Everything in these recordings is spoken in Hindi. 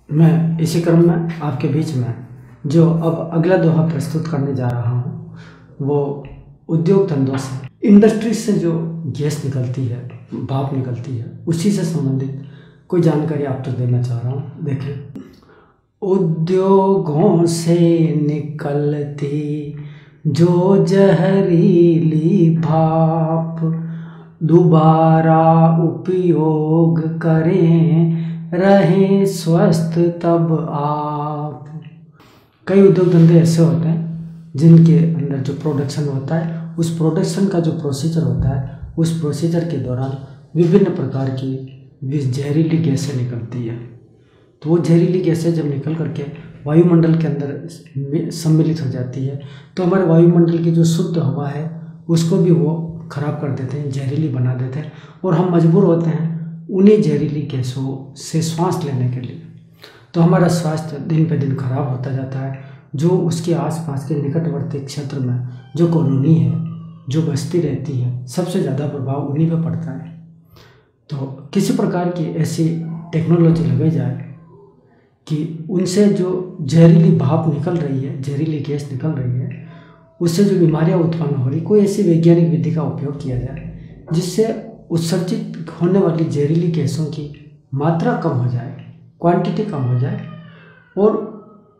मैं इसी क्रम में आपके बीच में जो अब अगला दोहा प्रस्तुत करने जा रहा हूँ वो उद्योग धंधों से, इंडस्ट्री से जो गैस निकलती है, भाप निकलती है, उसी से संबंधित कोई जानकारी आप तक देना चाह रहा हूँ। देखें, उद्योगों से निकलती जो जहरीली भाप दोबारा उपयोग करें, रहें स्वस्थ तब आप। कई उद्योग धंधे ऐसे होते हैं जिनके अंदर जो प्रोडक्शन होता है, उस प्रोडक्शन का जो प्रोसीजर होता है, उस प्रोसीजर के दौरान विभिन्न प्रकार की जहरीली गैसें निकलती है। तो वो जहरीली गैसें जब निकल करके वायुमंडल के अंदर सम्मिलित हो जाती है तो हमारे वायुमंडल की जो शुद्ध हवा है उसको भी वो खराब कर देते हैं, जहरीली बना देते हैं, और हम मजबूर होते हैं उन्हीं जहरीली गैसों से सांस लेने के लिए। तो हमारा स्वास्थ्य दिन पे दिन खराब होता जाता है। जो उसके आसपास के निकटवर्ती क्षेत्र में जो कॉलोनी है, जो बस्ती रहती है, सबसे ज़्यादा प्रभाव उन्हीं पे पड़ता है। तो किसी प्रकार की ऐसी टेक्नोलॉजी लगाई जाए कि उनसे जो जहरीली भाप निकल रही है, जहरीली गैस निकल रही है, उससे जो बीमारियां उत्पन्न हो रही, कोई ऐसी वैज्ञानिक विधि का उपयोग किया जाए जिससे उत्सर्जित होने वाली जहरीली गैसों की मात्रा कम हो जाए, क्वांटिटी कम हो जाए, और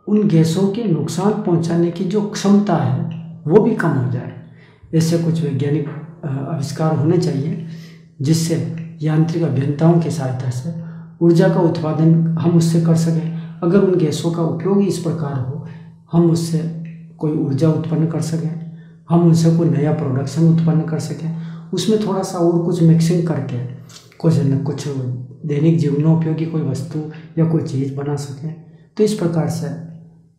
उन गैसों के नुकसान पहुंचाने की जो क्षमता है वो भी कम हो जाए। ऐसे कुछ वैज्ञानिक आविष्कार होने चाहिए जिससे यांत्रिक अभियंताओं की सहायता से ऊर्जा का उत्पादन हम उससे कर सकें। अगर उन गैसों का उपयोग इस प्रकार हो, हम उससे कोई ऊर्जा उत्पन्न कर सकें, हम उनसे कोई नया प्रोडक्शन उत्पन्न कर सकें, उसमें थोड़ा सा और कुछ मिक्सिंग करके कुछ दैनिक जीवनोपयोगी कोई वस्तु या कोई चीज़ बना सकें। तो इस प्रकार से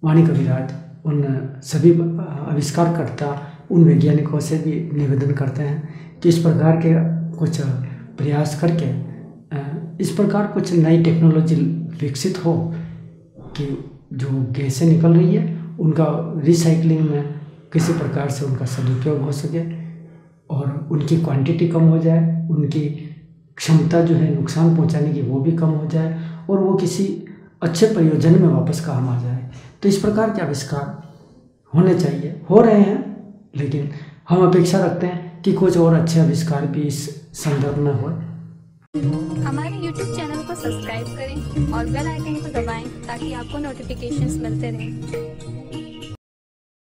वाणी कविराज उन सभी आविष्कारकर्ता, उन वैज्ञानिकों से भी निवेदन करते हैं कि इस प्रकार के कुछ प्रयास करके इस प्रकार कुछ नई टेक्नोलॉजी विकसित हो कि जो गैसें निकल रही है उनका रिसाइकलिंग में किसी प्रकार से उनका सदुपयोग हो सके और उनकी क्वांटिटी कम हो जाए, उनकी क्षमता जो है नुकसान पहुंचाने की वो भी कम हो जाए, और वो किसी अच्छे प्रयोजन में वापस काम आ जाए। तो इस प्रकार के आविष्कार होने चाहिए, हो रहे हैं, लेकिन हम अपेक्षा रखते हैं कि कुछ और अच्छे आविष्कार भी इस संदर्भ में हो। हमारे YouTube चैनल को सब्सक्राइब करें और बेल आइकन को दबाएं ताकि आपको नोटिफिकेशंस मिलते रहें।